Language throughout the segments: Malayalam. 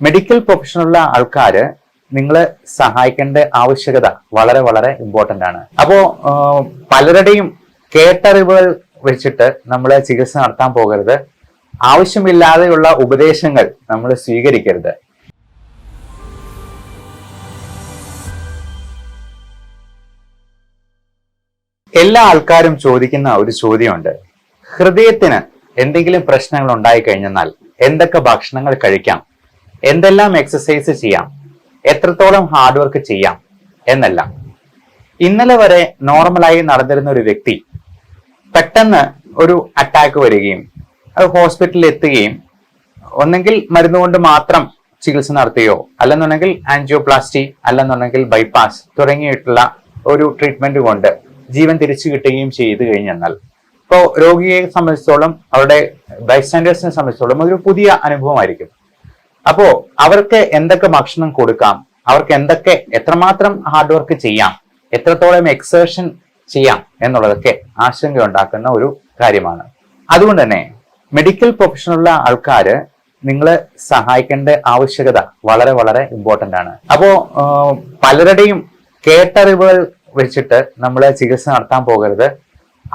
മെഡിക്കൽ പ്രൊഫഷനുള്ള ആൾക്കാര് നിങ്ങളെ സഹായിക്കേണ്ട ആവശ്യകത വളരെ വളരെ ഇമ്പോർട്ടന്റ് ആണ്. അപ്പോ പലരുടെയും കേട്ടറിവുകൾ വെച്ചിട്ട് നമ്മൾ ചികിത്സ നടത്താൻ പോകരുത്. ആവശ്യമില്ലാതെയുള്ള ഉപദേശങ്ങൾ നമ്മൾ സ്വീകരിക്കരുത്. എല്ലാ ആൾക്കാരും ചോദിക്കുന്ന ഒരു ചോദ്യമുണ്ട്. ഹൃദയത്തിന് എന്തെങ്കിലും പ്രശ്നങ്ങൾ ഉണ്ടായി കഴിഞ്ഞാൽ എന്തൊക്കെ ഭക്ഷണങ്ങൾ കഴിക്കാം, എന്തെല്ലാം എക്സസൈസ് ചെയ്യാം, എത്രത്തോളം ഹാർഡ് വർക്ക് ചെയ്യാം എന്നെല്ലാം. ഇന്നലെ വരെ നോർമലായി നടന്നിരുന്ന ഒരു വ്യക്തി പെട്ടെന്ന് ഒരു അറ്റാക്ക് വരികയും അത് ഹോസ്പിറ്റലിൽ എത്തുകയും ഒന്നെങ്കിൽ മരുന്നുകൊണ്ട് മാത്രം ചികിത്സ നടത്തുകയോ അല്ലെന്നുണ്ടെങ്കിൽ ആൻജിയോപ്ലാസ്റ്റി അല്ലെന്നുണ്ടെങ്കിൽ ബൈപ്പാസ് തുടങ്ങിയിട്ടുള്ള ഒരു ട്രീറ്റ്മെന്റ് കൊണ്ട് ജീവൻ തിരിച്ചു കിട്ടുകയും ചെയ്തു കഴിഞ്ഞാൽ ഇപ്പോൾ രോഗിയെ സംബന്ധിച്ചോളം അവരുടെ ബൈസ്റ്റാൻഡേഴ്സിനെ സംബന്ധിച്ചോളം ഒരു പുതിയ അനുഭവമായിരിക്കും. അപ്പോ അവർക്ക് എന്തൊക്കെ ഭക്ഷണം കൊടുക്കാം, അവർക്ക് എന്തൊക്കെ എത്രമാത്രം ഹാർഡ് വർക്ക് ചെയ്യാം, എത്രത്തോളം എക്സേർഷൻ ചെയ്യാം എന്നുള്ളതൊക്കെ ആശങ്ക ഉണ്ടാക്കുന്ന ഒരു കാര്യമാണ്. അതുകൊണ്ട് തന്നെ മെഡിക്കൽ പ്രൊഫഷനുള്ള ആൾക്കാര് നിങ്ങളെ സഹായിക്കേണ്ട ആവശ്യകത വളരെ വളരെ ഇമ്പോർട്ടന്റ് ആണ്. അപ്പോ പലരുടെയും കേട്ടറിവുകൾ വെച്ചിട്ട് നമ്മൾ ചികിത്സ നടത്താൻ പോകരുത്.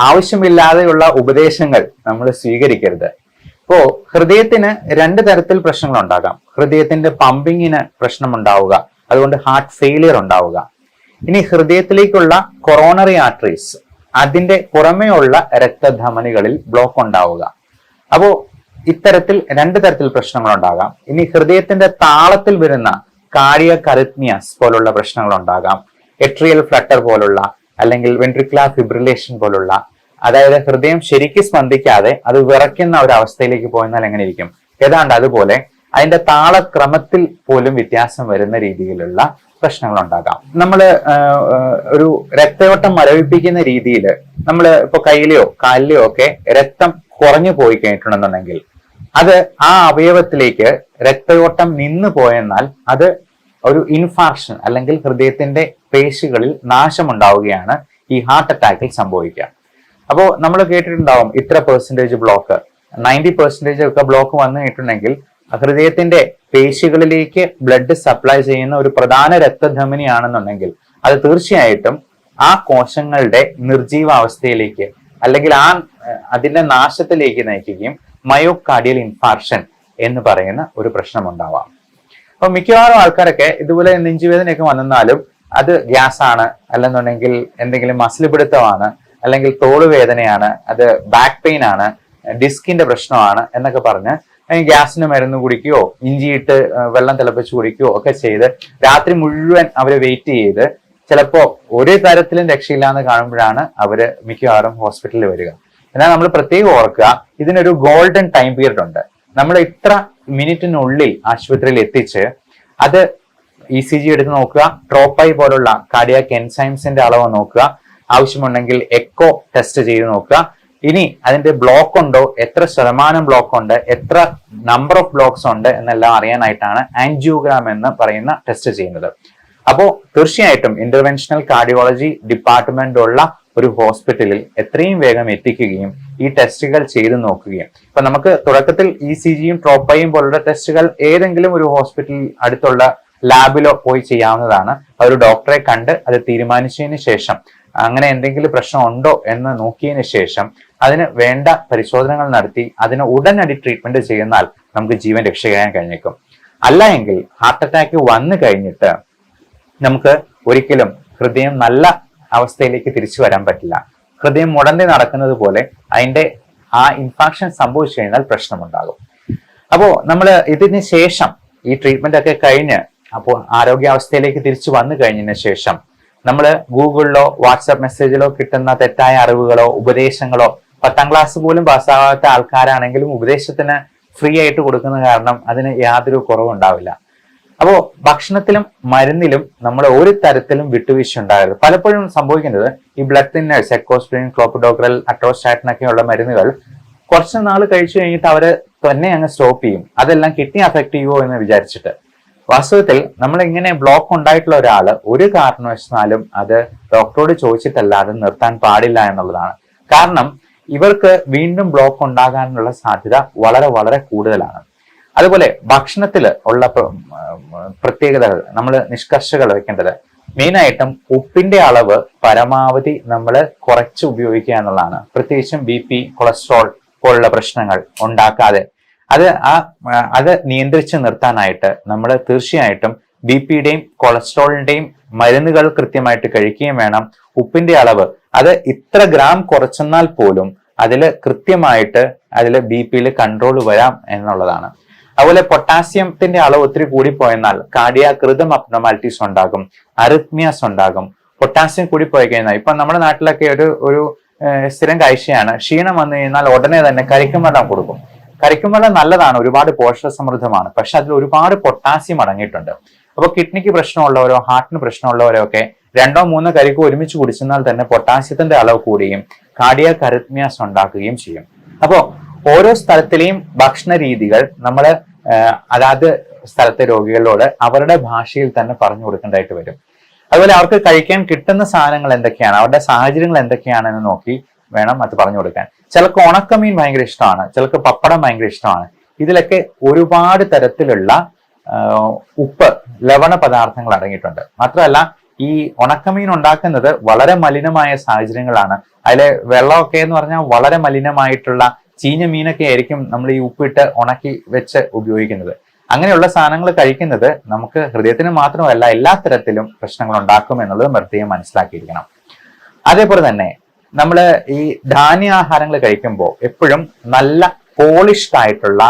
ആവശ്യമില്ലാതെയുള്ള ഉപദേശങ്ങൾ നമ്മൾ സ്വീകരിക്കരുത്. ഇപ്പോ ഹൃദയത്തിന് രണ്ട് തരത്തിൽ പ്രശ്നങ്ങൾ ഉണ്ടാകാം. ഹൃദയത്തിന്റെ പമ്പിങ്ങിന് പ്രശ്നമുണ്ടാവുക, അതുകൊണ്ട് ഹാർട്ട് ഫെയിലിയർ ഉണ്ടാവുക. ഇനി ഹൃദയത്തിലേക്കുള്ള കൊറോണറി ആർട്ടറീസ്, അതിന്റെ പുറമേയുള്ള രക്തധമനികളിൽ ബ്ലോക്ക് ഉണ്ടാവുക. അപ്പോ ഇത്തരത്തിൽ രണ്ട് തരത്തിൽ പ്രശ്നങ്ങൾ ഉണ്ടാകാം. ഇനി ഹൃദയത്തിന്റെ താളത്തിൽ വരുന്ന കാർഡിയക് അറിത്മിയാസ് പോലുള്ള പ്രശ്നങ്ങൾ ഉണ്ടാകാം. എട്രിയൽ ഫ്ലട്ടർ പോലുള്ള അല്ലെങ്കിൽ വെൻട്രിക്കുലർ ഫിബ്രിലേഷൻ പോലുള്ള, അതായത് ഹൃദയം ശരിക്കും സ്പന്ദിക്കാതെ അത് വിറയ്ക്കുന്ന ഒരു അവസ്ഥയിലേക്ക് പോയെന്നാൽ എങ്ങനെ ഇരിക്കും, ഏതാണ്ട് അതുപോലെ അതിന്റെ താളക്രമത്തിൽ പോലും വ്യത്യാസം വരുന്ന രീതിയിലുള്ള പ്രശ്നങ്ങൾ ഉണ്ടാകാം. നമ്മൾ ഒരു രക്തയോട്ടം മരവിപ്പിക്കുന്ന രീതിയിൽ നമ്മൾ ഇപ്പൊ കയ്യിലെയോ കാലിലെയോ ഒക്കെ രക്തം കുറഞ്ഞു പോയി കഴിഞ്ഞിട്ടുണ്ടെന്നുണ്ടെങ്കിൽ അത് ആ അവയവത്തിലേക്ക് രക്തയോട്ടം നിന്നു പോയെന്നാൽ അത് ഒരു ഇൻഫാർക്ഷൻ അല്ലെങ്കിൽ ഹൃദയത്തിന്റെ പേശികളിൽ നാശമുണ്ടാവുകയാണ് ഈ ഹാർട്ട് അറ്റാക്കിൽ സംഭവിക്കുക. അപ്പോൾ നമ്മൾ കേട്ടിട്ടുണ്ടാവും ഇത്ര പെർസെന്റേജ് ബ്ലോക്ക്, 90% ഒക്കെ ബ്ലോക്ക് വന്നു കഴിഞ്ഞിട്ടുണ്ടെങ്കിൽ ഹൃദയത്തിന്റെ പേശികളിലേക്ക് ബ്ലഡ് സപ്ലൈ ചെയ്യുന്ന ഒരു പ്രധാന രക്തധമനിയാണെന്നുണ്ടെങ്കിൽ അത് തീർച്ചയായിട്ടും ആ കോശങ്ങളുടെ നിർജീവാവസ്ഥയിലേക്ക് അല്ലെങ്കിൽ അതിന്റെ നാശത്തിലേക്ക് നയിക്കുകയും മയോകാർഡിയൽ ഇൻഫാർക്ഷൻ എന്ന് പറയുന്ന ഒരു പ്രശ്നം ഉണ്ടാവാം. അപ്പൊ മിക്കവാറും ആൾക്കാരൊക്കെ ഇതുപോലെ നെഞ്ചുവേദനയൊക്കെ വന്നാലും അത് ഗ്യാസ് ആണ്, അല്ലെന്നുണ്ടെങ്കിൽ എന്തെങ്കിലും മസിൽ പിടുത്തമാണ്, അല്ലെങ്കിൽ തോളുവേദനയാണ്, അത് ബാക്ക് പെയിൻ ആണ്, ഡിസ്കിന്റെ പ്രശ്നമാണ് എന്നൊക്കെ പറഞ്ഞ് ഗ്യാസിന് മരുന്ന് കുടിക്കുകയോ ഇഞ്ചിയിട്ട് വെള്ളം തിളപ്പിച്ച് കുടിക്കുകയോ ഒക്കെ ചെയ്ത് രാത്രി മുഴുവൻ അവര് വെയിറ്റ് ചെയ്ത് ചിലപ്പോ ഒരു തരത്തിലും രക്ഷയില്ലാന്ന് കാണുമ്പോഴാണ് അവര് മിക്കവാറും ഹോസ്പിറ്റലിൽ വരിക. എന്നാൽ നമ്മൾ പ്രത്യേകം ഓർക്കുക, ഇതിനൊരു ഗോൾഡൻ ടൈം പീരീഡ് ഉണ്ട്. നമ്മൾ ഇത്ര മിനിറ്റിനുള്ളിൽ ആശുപത്രിയിൽ എത്തിച്ച് അത് ECG എടുത്ത് നോക്കുക, ട്രോപ്പൈ പോലുള്ള കാർഡിയാക് എൻസൈംസിന്റെ അളവ് നോക്കുക, ആവശ്യമുണ്ടെങ്കിൽ എക്കോ ടെസ്റ്റ് ചെയ്ത് നോക്കുക. ഇനി അതിന്റെ ബ്ലോക്ക് ഉണ്ടോ, എത്ര ശതമാനം ബ്ലോക്ക് ഉണ്ട്, എത്ര നമ്പർ ഓഫ് ബ്ലോക്സ് ഉണ്ട് എന്നെല്ലാം അറിയാനായിട്ടാണ് ആൻജിയോഗ്രാം എന്ന് പറയുന്ന ടെസ്റ്റ് ചെയ്യുന്നത്. അപ്പോൾ തീർച്ചയായിട്ടും ഇന്റർവെൻഷണൽ കാർഡിയോളജി ഡിപ്പാർട്ട്മെന്റ് ഉള്ള ഒരു ഹോസ്പിറ്റലിൽ എത്രയും വേഗം എത്തിക്കുകയും ഈ ടെസ്റ്റുകൾ ചെയ്തു നോക്കുകയും, ഇപ്പൊ നമുക്ക് തുടക്കത്തിൽ ECGയും ട്രോപ്പയും പോലുള്ള ടെസ്റ്റുകൾ ഏതെങ്കിലും ഒരു ഹോസ്പിറ്റലിൽ അടുത്തുള്ള ലാബിലോ പോയി ചെയ്യാവുന്നതാണ്. ഒരു ഡോക്ടറെ കണ്ട് അത് തീരുമാനിച്ചതിന് ശേഷം അങ്ങനെ എന്തെങ്കിലും പ്രശ്നം ഉണ്ടോ എന്ന് നോക്കിയതിന് ശേഷം അതിന് വേണ്ട പരിശോധനകൾ നടത്തി അതിന് ഉടനടി ട്രീറ്റ്മെന്റ് ചെയ്യുന്നാൽ നമുക്ക് ജീവൻ രക്ഷിക്കാൻ കഴിഞ്ഞേക്കും. അല്ല എങ്കിൽ ഹാർട്ട് അറ്റാക്ക് വന്നു കഴിഞ്ഞിട്ട് നമുക്ക് ഒരിക്കലും ഹൃദയം നല്ല അവസ്ഥയിലേക്ക് തിരിച്ചു വരാൻ പറ്റില്ല. ഹൃദയം മുടന്തി നടക്കുന്നത് പോലെ അതിന്റെ ആ ഇൻഫാക്ഷൻ സംഭവിച്ചു കഴിഞ്ഞാൽ പ്രശ്നമുണ്ടാകും. അപ്പോൾ നമ്മൾ ഇതിന് ശേഷം ഈ ട്രീറ്റ്മെന്റ് ഒക്കെ കഴിഞ്ഞ് അപ്പോൾ ആരോഗ്യാവസ്ഥയിലേക്ക് തിരിച്ചു വന്നു കഴിഞ്ഞതിന് ശേഷം നമ്മൾ ഗൂഗിളിലോ വാട്സാപ്പ് മെസ്സേജിലോ കിട്ടുന്ന തെറ്റായ അറിവുകളോ ഉപദേശങ്ങളോ, 10ാം ക്ലാസ് പോലും പാസ്സാകാത്ത ആൾക്കാരാണെങ്കിലും ഉപദേശത്തിന് ഫ്രീ ആയിട്ട് കൊടുക്കുന്ന കാരണം അതിന് യാതൊരു കുറവുണ്ടാവില്ല. അപ്പോൾ ഭക്ഷണത്തിലും മരുന്നിലും നമ്മൾ ഒരു തരത്തിലും വിട്ടുവീഴ്ച ഉണ്ടാകരുത്. പലപ്പോഴും സംഭവിക്കുന്നത് ഈ ബ്ലഡ് തിന്നേഴ്സ്, എക്കോസ്പ്രിൻ, ക്ലോപ്പിഡോഗ്രൽ, അട്രോസ്റ്റാറ്റിൻ ഒക്കെയുള്ള മരുന്നുകൾ കുറച്ച് നാൾ കഴിച്ചു കഴിഞ്ഞിട്ട് അവര് തന്നെ അങ്ങ് സ്റ്റോപ്പ് ചെയ്യും. അതെല്ലാം കിഡ്നി അഫക്ട് ചെയ്യുമോ എന്ന് വിചാരിച്ചിട്ട്. വാസ്തവത്തിൽ നമ്മൾ ഇങ്ങനെ ബ്ലോക്ക് ഉണ്ടായിട്ടുള്ള ഒരാള് ഒരു കാരണവശാലും അത് ഡോക്ടറോട് ചോദിച്ചിട്ടല്ലാതെ നിർത്താൻ പാടില്ല എന്നുള്ളതാണ്. കാരണം ഇവർക്ക് വീണ്ടും ബ്ലോക്ക് ഉണ്ടാകാനുള്ള സാധ്യത വളരെ വളരെ കൂടുതലാണ്. അതുപോലെ ഭക്ഷണത്തിൽ ഉള്ള പ്രത്യേകതകൾ നമ്മൾ നിഷ്കർഷകൾ വെക്കേണ്ടത് മെയിനായിട്ടും ഉപ്പിന്റെ അളവ് പരമാവധി നമ്മൾ കുറച്ച് ഉപയോഗിക്കുക എന്നുള്ളതാണ്. പ്രത്യേകിച്ചും BP, കൊളസ്ട്രോൾ പോലുള്ള പ്രശ്നങ്ങൾ ഉണ്ടാക്കാതെ അത് നിയന്ത്രിച്ച് നിർത്താനായിട്ട് നമ്മൾ തീർച്ചയായിട്ടും BPയുടെയും കൊളസ്ട്രോളിന്റെയും മരുന്നുകൾ കൃത്യമായിട്ട് കഴിക്കുകയും വേണം. ഉപ്പിന്റെ അളവ് അത് ഇത്ര ഗ്രാം കുറച്ചെന്നാൽ പോലും കൃത്യമായിട്ട് BPയിൽ കൺട്രോൾ വരാം എന്നുള്ളതാണ്. അതുപോലെ പൊട്ടാസ്യത്തിന്റെ അളവ് ഒത്തിരി കൂടിപ്പോയെന്നാൽ കാർഡിയാക് റിതം അബ്നോർമാലിറ്റീസ് ഉണ്ടാകും, അറിത്മിയാസ് ഉണ്ടാകും. പൊട്ടാസ്യം കൂടിപ്പോയി കഴിഞ്ഞാൽ ഇപ്പൊ നമ്മുടെ നാട്ടിലൊക്കെ ഒരു സ്ഥിരം കാഴ്ചയാണ്, ക്ഷീണം വന്നു കഴിഞ്ഞാൽ ഉടനെ തന്നെ കരിക്കും വെള്ളം കൊടുക്കും. കരിക്കും വെള്ളം നല്ലതാണ്, ഒരുപാട് പോഷക സമൃദ്ധമാണ്, പക്ഷെ അതിൽ ഒരുപാട് പൊട്ടാസ്യം അടങ്ങിയിട്ടുണ്ട്. അപ്പൊ കിഡ്നിക്ക് പ്രശ്നമുള്ളവരോ ഹാർട്ടിന് പ്രശ്നമുള്ളവരോ ഒക്കെ 2-3 കരിക്ക് ഒരുമിച്ച് കുടിച്ചെന്നാൽ തന്നെ പൊട്ടാസ്യത്തിന്റെ അളവ് കൂടുകയും കാർഡിയാക് അറിത്മിയാസ് ഉണ്ടാക്കുകയും ചെയ്യും. അപ്പോ ഓരോ സ്ഥലത്തിലെയും ഭക്ഷണ രീതികൾ നമ്മൾ അതാത് സ്ഥലത്തെ രോഗികളോട് അവരുടെ ഭാഷയിൽ തന്നെ പറഞ്ഞു കൊടുക്കേണ്ടതായിട്ട് വരും. അതുപോലെ അവർക്ക് കഴിക്കാൻ കിട്ടുന്ന സാധനങ്ങൾ എന്തൊക്കെയാണ്, അവരുടെ സാഹചര്യങ്ങൾ എന്തൊക്കെയാണെന്ന് നോക്കി വേണം അത് പറഞ്ഞു കൊടുക്കാൻ. ചിലർക്ക് ഉണക്കമീൻ ഭയങ്കര ഇഷ്ടമാണ്, ചിലർക്ക് പപ്പടം ഭയങ്കര ഇഷ്ടമാണ്. ഇതിലൊക്കെ ഒരുപാട് തരത്തിലുള്ള ഉപ്പ്, ലവണ പദാർത്ഥങ്ങൾ അടങ്ങിയിട്ടുണ്ട്. മാത്രമല്ല ഈ ഉണക്കമീൻ ഉണ്ടാക്കുന്നത് വളരെ മലിനമായ സാഹചര്യങ്ങളാണ്. അതിലെ വെള്ളമൊക്കെ എന്ന് പറഞ്ഞാൽ വളരെ മലിനമായിട്ടുള്ള ചീഞ്ഞ മീനൊക്കെ ആയിരിക്കും നമ്മൾ ഈ ഉപ്പിട്ട് ഉണക്കി വെച്ച് ഉപയോഗിക്കുന്നത്. അങ്ങനെയുള്ള സാധനങ്ങൾ കഴിക്കുന്നത് നമുക്ക് ഹൃദയത്തിന് മാത്രമല്ല എല്ലാ തരത്തിലും പ്രശ്നങ്ങൾ ഉണ്ടാക്കും എന്നുള്ളത് പ്രത്യേകം മനസ്സിലാക്കിയിരിക്കണം. അതേപോലെ തന്നെ നമ്മൾ ഈ ധാന്യാഹാരങ്ങൾ കഴിക്കുമ്പോൾ എപ്പോഴും നല്ല പോളിഷ്ഡ് ആയിട്ടുള്ള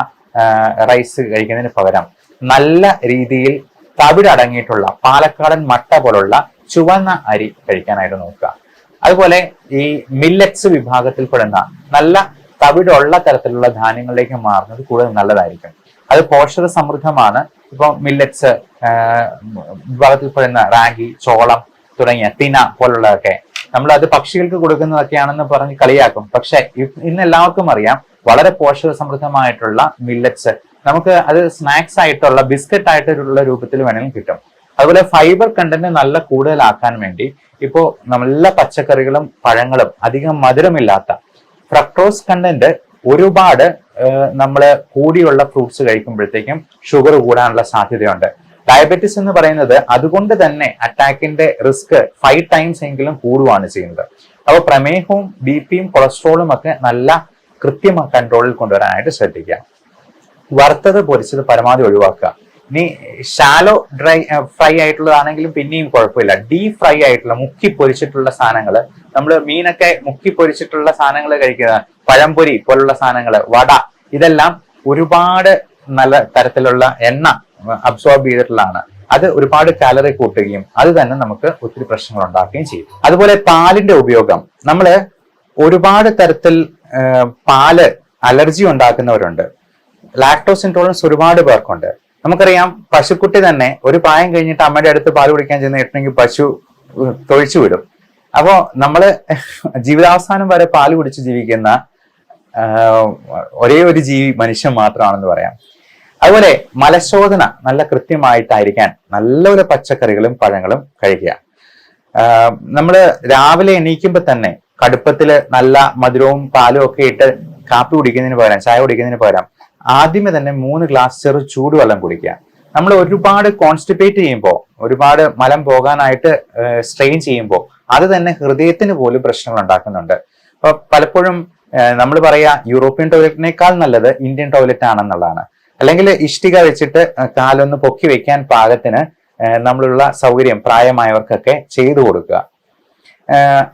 റൈസ് കഴിക്കുന്നതിന് പകരം നല്ല രീതിയിൽ തവിടടങ്ങിയിട്ടുള്ള പാലക്കാടൻ മട്ട പോലുള്ള ചുവന്ന അരി കഴിക്കാനായിട്ട് നോക്കുക. അതുപോലെ ഈ മില്ലറ്റ്സ് വിഭാഗത്തിൽപ്പെടുന്ന നല്ല തവിടുള്ള തരത്തിലുള്ള ധാന്യങ്ങളിലേക്ക് മാറുന്നത് കൂടുതൽ നല്ലതായിരിക്കും. അത് പോഷക സമൃദ്ധമാണ്. ഇപ്പൊ മില്ലറ്റ്സ് വിഭാഗത്തിൽപ്പെടുന്ന റാഗി, ചോളം തുടങ്ങിയ തിന പോലുള്ളതൊക്കെ നമ്മൾ അത് പക്ഷികൾക്ക് കൊടുക്കുന്നതൊക്കെയാണെന്ന് പറഞ്ഞ് കളിയാക്കും. പക്ഷെ ഇന്ന് എല്ലാവർക്കും അറിയാം വളരെ പോഷക സമൃദ്ധമായിട്ടുള്ള മില്ലറ്റ്സ് നമുക്ക് അത് സ്നാക്സ് ആയിട്ടുള്ള ബിസ്ക്കറ്റ് ആയിട്ടുള്ള രൂപത്തിൽ വേണമെങ്കിലും കിട്ടും. അതുപോലെ ഫൈബർ കണ്ടന്റ് നല്ല കൂടുതലാക്കാൻ വേണ്ടി ഇപ്പോ നല്ല പച്ചക്കറികളും പഴങ്ങളും അധികം മധുരമില്ലാത്ത ഫ്രക്ടോസ് കണ്ടന്റ് ഒരുപാട് നമ്മൾ കൂടിയുള്ള ഫ്രൂട്ട്സ് കഴിക്കുമ്പോഴത്തേക്കും ഷുഗർ കൂടാനുള്ള സാധ്യതയുണ്ട്. ഡയബറ്റിസ് എന്ന് പറയുന്നത് അതുകൊണ്ട് തന്നെ അറ്റാക്കിന്റെ റിസ്ക് 5 times എങ്കിലും കൂടുകയാണ് ചെയ്യുന്നത്. അപ്പോൾ പ്രമേഹവും BPയും കൊളസ്ട്രോളും ഒക്കെ നല്ല കൃത്യമായ കൺട്രോളിൽ കൊണ്ടുവരാനായിട്ട് ശ്രദ്ധിക്കുക. വറുത്തത് പൊരിച്ചത് പരമാവധി ഒഴിവാക്കുക. ഇനി ഷാലോ ഫ്രൈ ആയിട്ടുള്ളതാണെങ്കിലും പിന്നെയും കുഴപ്പമില്ല. ഡീപ് ഫ്രൈ ആയിട്ടുള്ള മുക്കി പൊരിച്ചിട്ടുള്ള സാധനങ്ങൾ, നമ്മൾ മീനൊക്കെ മുക്കി പൊരിച്ചിട്ടുള്ള സാധനങ്ങൾ കഴിക്കുക, പഴംപൊരി പോലുള്ള സാധനങ്ങൾ, വട, ഇതെല്ലാം ഒരുപാട് നല്ല തരത്തിലുള്ള എണ്ണ അബ്സോർബ് ചെയ്തിട്ടുള്ളതാണ്. അത് ഒരുപാട് കാലറി കൂട്ടുകയും അത് തന്നെ നമുക്ക് ഒത്തിരി പ്രശ്നങ്ങൾ ഉണ്ടാക്കുകയും ചെയ്യും. അതുപോലെ പാലിന്റെ ഉപയോഗം, നമ്മൾ ഒരുപാട് തരത്തിൽ പാല് അലർജി ഉണ്ടാക്കുന്നവരുണ്ട്. ലാക്ടോസ് ഇൻടോളറൻസ് ഒരുപാട് പേർക്കുണ്ട്. നമുക്കറിയാം പശുക്കുട്ടി തന്നെ ഒരു പ്രായം കഴിഞ്ഞിട്ട് അമ്മയുടെ അടുത്ത് പാല് കുടിക്കാൻ ചെന്നിട്ടുണ്ടെങ്കിൽ പശു തൊഴിച്ചു വിടും. അപ്പോ നമ്മള് ജീവിതാവസാനം വരെ പാല് കുടിച്ച് ജീവിക്കുന്ന ഒരേ ഒരു ജീവി മനുഷ്യൻ മാത്രമാണെന്ന് പറയാം. അതുപോലെ മലശോധന നല്ല കൃത്യമായിട്ടായിരിക്കാൻ നല്ലൊരു പച്ചക്കറികളും പഴങ്ങളും കഴിക്കുക. നമ്മള് രാവിലെ എണീക്കുമ്പോ തന്നെ കടുപ്പത്തില് നല്ല മധുരവും പാലും ഒക്കെ ഇട്ട് കാപ്പി കുടിക്കുന്നതിന് പകരം, ചായ കുടിക്കുന്നതിന് പകരം ആദ്യമേ തന്നെ 3 ഗ്ലാസ് ചെറു ചൂടുവെള്ളം കുടിക്കുക. നമ്മൾ ഒരുപാട് കോൺസ്റ്റിപ്പേറ്റ് ചെയ്യുമ്പോൾ, ഒരുപാട് മലം പോകാനായിട്ട് സ്ട്രെയിൻ ചെയ്യുമ്പോൾ അത് തന്നെ ഹൃദയത്തിന് പോലും പ്രശ്നങ്ങൾ ഉണ്ടാക്കുന്നുണ്ട്. അപ്പൊ പലപ്പോഴും നമ്മൾ പറയാ യൂറോപ്യൻ ടോയ്ലറ്റിനേക്കാൾ നല്ലത് ഇന്ത്യൻ ടോയ്ലറ്റ് ആണെന്നുള്ളതാണ്. അല്ലെങ്കിൽ ഇഷ്ടിക വെച്ചിട്ട് കാലൊന്ന് പൊക്കി വെക്കാൻ പാകത്തിന് നമ്മളുള്ള സൗകര്യം പ്രായമായവർക്കൊക്കെ ചെയ്തു കൊടുക്കുക.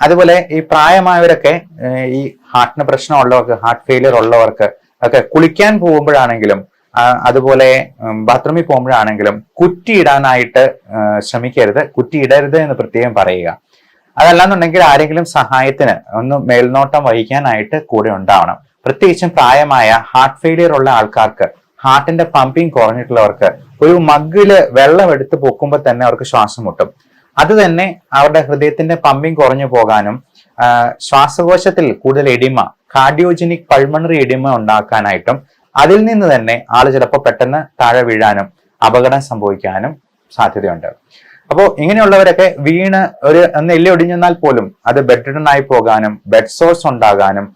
അതുപോലെ ഈ പ്രായമായവരൊക്കെ ഈ ഹാർട്ടിന് പ്രശ്നമുള്ളവർക്ക്, ഹാർട്ട് ഫെയിലിയർ ഉള്ളവർക്ക് ഒക്കെ കുളിക്കാൻ പോകുമ്പോഴാണെങ്കിലും അതുപോലെ ബാത്റൂമിൽ പോകുമ്പോഴാണെങ്കിലും കുറ്റിയിടാനായിട്ട് ശ്രമിക്കരുത്. കുറ്റിയിടരുത് എന്ന് പ്രത്യേകം പറയുക. അതല്ലാന്നുണ്ടെങ്കിൽ ആരെങ്കിലും സഹായത്തിന് ഒന്ന് മേൽനോട്ടം വഹിക്കാനായിട്ട് കൂടെ ഉണ്ടാവണം. പ്രത്യേകിച്ചും പ്രായമായ ഹാർട്ട് ഫെയിലിയർ ഉള്ള ആൾക്കാർക്ക്, ഹാർട്ടിന്റെ പമ്പിങ് കുറഞ്ഞിട്ടുള്ളവർക്ക് ഒരു മഗ്ഗില് വെള്ളം എടുത്ത് പൊക്കുമ്പോൾ തന്നെ അവർക്ക് ശ്വാസം മുട്ടും. അത് തന്നെ അവരുടെ ഹൃദയത്തിന്റെ പമ്പിങ് കുറഞ്ഞു പോകാനും ശ്വാസകോശത്തിൽ കൂടുതൽ എഡിമ, കാർഡിയോജനിക് പൾമണറി എഡിമ ഉണ്ടാക്കാനായിട്ടും അതിൽ നിന്ന് തന്നെ ആള് ചിലപ്പോൾ പെട്ടെന്ന് താഴെ വീഴാനും അപകടം സംഭവിക്കാനും സാധ്യതയുണ്ട്. അപ്പോൾ ഇങ്ങനെയുള്ളവരൊക്കെ വീണ് ഒന്ന് എല്ലി ഒടിഞ്ഞെന്നാൽ പോലും അത് ബെഡ് റിഡൺ ആയി പോകാനും ബെഡ് സോഴ്സ് ഉണ്ടാകാനും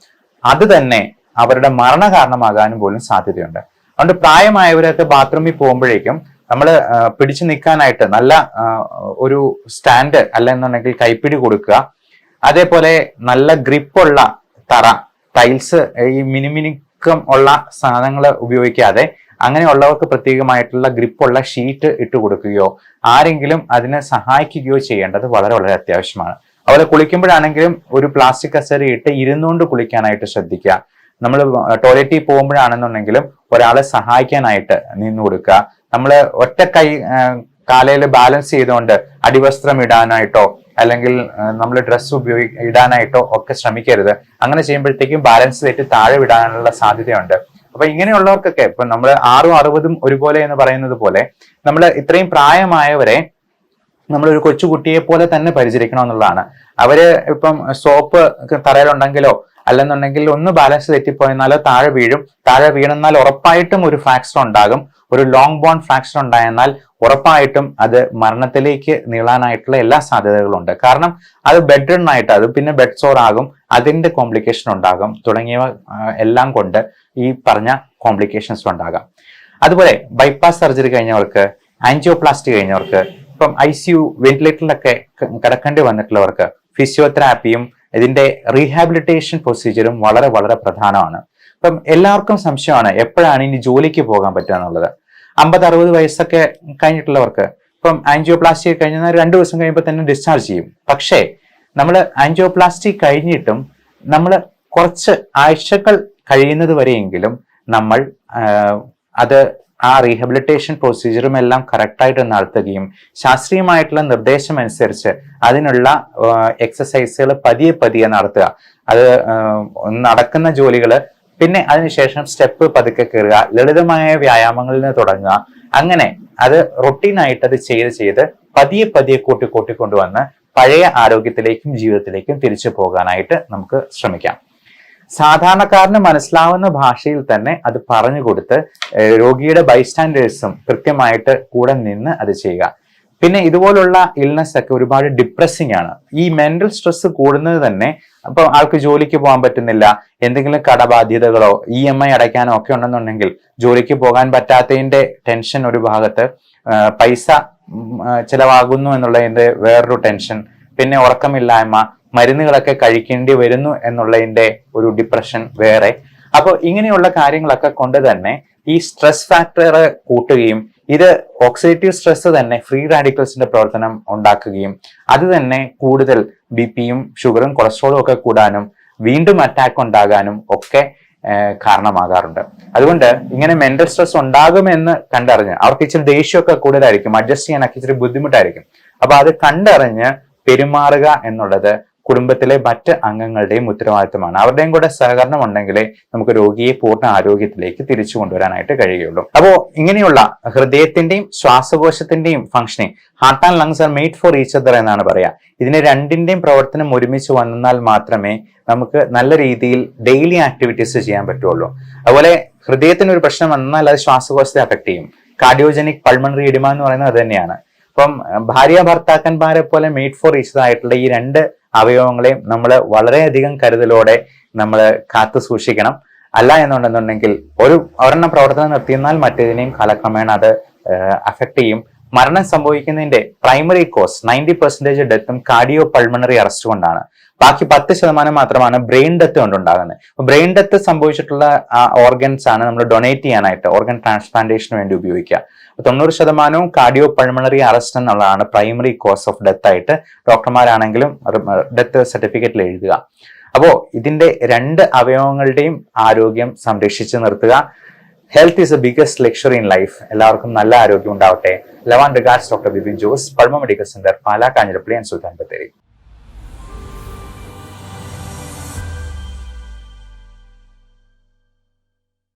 അത് തന്നെ അവരുടെ മരണ കാരണമാകാനും പോലും സാധ്യതയുണ്ട്. അതുകൊണ്ട് പ്രായമായവരൊക്കെ ബാത്റൂമിൽ പോകുമ്പോഴേക്കും നമ്മൾ പിടിച്ചു നിൽക്കാനായിട്ട് നല്ല ഒരു സ്റ്റാൻഡ് അല്ലെന്നുണ്ടെങ്കിൽ കൈപ്പിടി കൊടുക്കുക. അതേപോലെ നല്ല ഗ്രിപ്പുള്ള തറ, ടൈൽസ്, ഈ മിനുമിനുക്കം ഉള്ള സാധനങ്ങൾ ഉപയോഗിക്കാതെ അങ്ങനെയുള്ളവർക്ക് പ്രത്യേകമായിട്ടുള്ള ഗ്രിപ്പുള്ള ഷീറ്റ് ഇട്ട് കൊടുക്കുകയോ ആരെങ്കിലും അതിനെ സഹായിക്കുകയോ ചെയ്യേണ്ടത് വളരെ വളരെ അത്യാവശ്യമാണ്. അതുപോലെ കുളിക്കുമ്പോഴാണെങ്കിലും ഒരു പ്ലാസ്റ്റിക് കസേര ഇട്ട് ഇരുന്നുകൊണ്ട് കുളിക്കാനായിട്ട് ശ്രദ്ധിക്കുക. നമ്മൾ ടോയ്ലറ്റിൽ പോകുമ്പോഴാണെന്നുണ്ടെങ്കിലും ഒരാളെ സഹായിക്കാനായിട്ട് നിന്ന് കൊടുക്കുക. നമ്മൾ ഒറ്റ കൈ കാലയിൽ ബാലൻസ് ചെയ്തുകൊണ്ട് അടിവസ്ത്രം ഇടാനായിട്ടോ അല്ലെങ്കിൽ നമ്മൾ ഡ്രസ്സ് ഇടാനായിട്ടോ ഒക്കെ ശ്രമിക്കരുത്. അങ്ങനെ ചെയ്യുമ്പോഴത്തേക്കും ബാലൻസ് തെറ്റി താഴെ വിടാനുള്ള സാധ്യതയുണ്ട്. അപ്പൊ ഇങ്ങനെയുള്ളവർക്കൊക്കെ ഇപ്പൊ നമ്മൾ 6-60 ഒരുപോലെ എന്ന് പറയുന്നത് പോലെ നമ്മൾ ഇത്രയും പ്രായമായവരെ നമ്മളൊരു കൊച്ചുകുട്ടിയെ പോലെ തന്നെ പരിചരിക്കണം എന്നുള്ളതാണ്. അവര് ഇപ്പം സോപ്പ് തറയിലുണ്ടെങ്കിലോ അല്ലെന്നുണ്ടെങ്കിൽ ഒന്ന് ബാലൻസ് തെറ്റിപ്പോയെന്നാലോ താഴെ വീഴും. താഴെ വീണെന്നാൽ ഉറപ്പായിട്ടും ഒരു ഫ്രാക്ചർ ഉണ്ടാകും. ഒരു ലോങ് ബോൺ ഫ്രാക്ചർ ഉണ്ടായെന്നാൽ ഉറപ്പായിട്ടും അത് മരണത്തിലേക്ക് നീളാനായിട്ടുള്ള എല്ലാ സാധ്യതകളും ഉണ്ട്. കാരണം അത് ബെഡ് റിഡൺ ആയിട്ട് അത് പിന്നെ ബെഡ് സോർ ആകും, അതിന്റെ കോംപ്ലിക്കേഷൻ ഉണ്ടാകും, തുടങ്ങിയവ എല്ലാം കൊണ്ട് ഈ പറഞ്ഞ കോംപ്ലിക്കേഷൻസ് ഉണ്ടാകാം. അതുപോലെ ബൈപ്പാസ് സർജറി കഴിഞ്ഞവർക്ക്, ആൻജിയോപ്ലാസ്റ്റി കഴിഞ്ഞവർക്ക്, ഇപ്പം ICU വെന്റിലേറ്ററിലൊക്കെ കിടക്കേണ്ടി വന്നിട്ടുള്ളവർക്ക് ഫിസിയോതെറാപ്പിയും ഇതിന്റെ റീഹാബിലിറ്റേഷൻ പ്രൊസീജിയറും വളരെ വളരെ പ്രധാനമാണ്. ഇപ്പം എല്ലാവർക്കും സംശയമാണ് എപ്പോഴാണ് ഇനി ജോലിക്ക് പോകാൻ പറ്റുക എന്നുള്ളത്. 50-60 വയസ്സൊക്കെ കഴിഞ്ഞിട്ടുള്ളവർക്ക് ഇപ്പം ആൻജിയോപ്ലാസ്റ്റി കഴിഞ്ഞാൽ 2 ദിവസം കഴിയുമ്പോൾ തന്നെ ഡിസ്ചാർജ് ചെയ്യും. പക്ഷേ നമ്മൾ ആൻജിയോപ്ലാസ്റ്റി കഴിഞ്ഞിട്ടും നമ്മൾ കുറച്ച് ആഴ്ചകൾ കഴിയുന്നത് വരെയെങ്കിലും നമ്മൾ അത് ആ റീഹാബിലിറ്റേഷൻ പ്രൊസീജിയറും എല്ലാം കറക്റ്റായിട്ട് നടത്തുകയും ശാസ്ത്രീയമായിട്ടുള്ള നിർദ്ദേശം അനുസരിച്ച് അതിനുള്ള എക്സസൈസുകൾ പതിയെ പതിയെ നടത്തുക. അത് നടക്കുന്ന ജോലികൾ പിന്നെ അതിനുശേഷം സ്റ്റെപ്പ് പതുക്കെ കയറുക, ലളിതമായ വ്യായാമങ്ങളിൽ നിന്ന് തുടങ്ങുക. അങ്ങനെ അത് റൊട്ടീനായിട്ട് അത് ചെയ്ത് പതിയെ പതിയെ കൂട്ടിക്കൊണ്ടുവന്ന് പഴയ ആരോഗ്യത്തിലേക്കും ജീവിതത്തിലേക്കും തിരിച്ചു പോകാനായിട്ട് നമുക്ക് ശ്രമിക്കാം. സാധാരണക്കാരന് മനസ്സിലാവുന്ന ഭാഷയിൽ തന്നെ അത് പറഞ്ഞു കൊടുത്ത് രോഗിയുടെ ബൈസ്റ്റാൻഡേഴ്സും കൃത്യമായിട്ട് കൂടെ നിന്ന് അത് ചെയ്യുക. പിന്നെ ഇതുപോലുള്ള ഇൽനെസ് ഒക്കെ ഒരുപാട് ഡിപ്രസിംഗ് ആണ്. ഈ മെന്റൽ സ്ട്രെസ് കൂടുന്നത് തന്നെ അപ്പൊ ആൾക്ക് ജോലിക്ക് പോകാൻ പറ്റുന്നില്ല, എന്തെങ്കിലും കടബാധ്യതകളോ EMI അടയ്ക്കാനോ ഒക്കെ ഉണ്ടെന്നുണ്ടെങ്കിൽ ജോലിക്ക് പോകാൻ പറ്റാത്തതിന്റെ ടെൻഷൻ ഒരു ഭാഗത്ത്, പൈസ ചിലവാകുന്നു എന്നുള്ളതിന്റെ വേറൊരു ടെൻഷൻ, പിന്നെ ഉറക്കമില്ലായ്മ, മരുന്നുകളൊക്കെ കഴിക്കേണ്ടി വരുന്നു എന്നുള്ളതിന്റെ ഒരു ഡിപ്രഷൻ വേറെ. അപ്പോൾ ഇങ്ങനെയുള്ള കാര്യങ്ങളൊക്കെ കൊണ്ട് തന്നെ ഈ സ്ട്രെസ് ഫാക്ടർ കൂട്ടുകയും ഇത് ഓക്സിഡേറ്റീവ് സ്ട്രെസ് തന്നെ ഫ്രീ റാഡിക്കൽസിന്റെ പ്രവർത്തനം ഉണ്ടാക്കുകയും അത് തന്നെ കൂടുതൽ BP-യും ഷുഗറും കൊളസ്ട്രോളും ഒക്കെ കൂടാനും വീണ്ടും അറ്റാക്ക് ഉണ്ടാകാനും ഒക്കെ കാരണമാകാറുണ്ട്. അതുകൊണ്ട് ഇങ്ങനെ മെന്റൽ സ്ട്രെസ് ഉണ്ടാകുമെന്ന് കണ്ടറിഞ്ഞ് അവർക്ക് ഇച്ചിരി ദേഷ്യമൊക്കെ കൂടുതലായിരിക്കും, അഡ്ജസ്റ്റ് ചെയ്യാനൊക്കെ ഇച്ചിരി ബുദ്ധിമുട്ടായിരിക്കും. അപ്പൊ അത് കണ്ടറിഞ്ഞ് പെരുമാറുക എന്നുള്ളത് കുടുംബത്തിലെ മറ്റ് അംഗങ്ങളുടെയും ഉത്തരവാദിത്തമാണ്. അവരുടെയും കൂടെ സഹകരണം ഉണ്ടെങ്കിലേ നമുക്ക് രോഗിയെ പൂർണ്ണ ആരോഗ്യത്തിലേക്ക് തിരിച്ചു കൊണ്ടുവരാനായിട്ട് കഴിയുള്ളൂ. അപ്പോ ഇങ്ങനെയുള്ള ഹൃദയത്തിന്റെയും ശ്വാസകോശത്തിന്റെയും functioning, heart and lungs are made for each other എന്നാണ് പറയാ. ഇതിന് രണ്ടിന്റെയും പ്രവർത്തനം ഒരുമിച്ച് വന്നാൽ മാത്രമേ നമുക്ക് നല്ല രീതിയിൽ ഡെയിലി ആക്ടിവിറ്റീസ് ചെയ്യാൻ പറ്റുള്ളൂ. അതുപോലെ ഹൃദയത്തിന് ഒരു പ്രശ്നം വന്നാൽ അത് ശ്വാസകോശത്തെ അഫക്ട് ചെയ്യും. കാർഡിയോജനിക് പൾമണറി എഡിമ എന്ന് പറയുന്നത് അത് തന്നെയാണ്. അപ്പം ഭാര്യ ഭർത്താക്കന്മാരെ പോലെ മെയ്ഡ് ഫോർ ഈച്ച് ആയിട്ടുള്ള ഈ 2 അവയവങ്ങളെയും നമ്മൾ വളരെയധികം കരുതലോടെ നമ്മൾ കാത്തു സൂക്ഷിക്കണം. അല്ല എന്നുണ്ടെന്നുണ്ടെങ്കിൽ ഒരെണ്ണം പ്രവർത്തനം നിർത്തിയെന്നാൽ മറ്റേതിനെയും കാലക്രമേണ അത് അഫക്ട് ചെയ്യും. മരണം സംഭവിക്കുന്നതിന്റെ പ്രൈമറി കോസ് 90% ഡെത്തും കാർഡിയോ പൾമണറി അറസ്റ്റ് കൊണ്ടാണ്. ബാക്കി 10% മാത്രമാണ് ബ്രെയിൻ ഡെത്ത് കൊണ്ടുണ്ടാകുന്നത്. ബ്രെയിൻ ഡെത്ത് സംഭവിച്ചിട്ടുള്ള ഓർഗൻസ് ആണ് നമ്മൾ ഡൊണേറ്റ് ചെയ്യാനായിട്ട് ഓർഗൻ ട്രാൻസ്പ്ലാന്റേഷന് വേണ്ടി ഉപയോഗിക്കുക. 90% കാർഡിയോ പൾമണറി അറസ്റ്റ് എന്നുള്ളതാണ് പ്രൈമറി കോസ് ഓഫ് ഡെത്ത് ആയിട്ട് ഡോക്ടർമാരാണെങ്കിലും ഡെത്ത് സർട്ടിഫിക്കറ്റിൽ എഴുതുക. അപ്പോ ഇതിന്റെ 2 അവയവങ്ങളുടെയും ആരോഗ്യം സംരക്ഷിച്ച് നിർത്തുക. Health is a biggest luxury in life. എല്ലാവർക്കും നല്ല ആരോഗ്യം ഉണ്ടാവട്ടെ. Love and regards doctor Bipin Jose, Pulma medical centre, Pala, Kanjirappally and Sultan Bathery.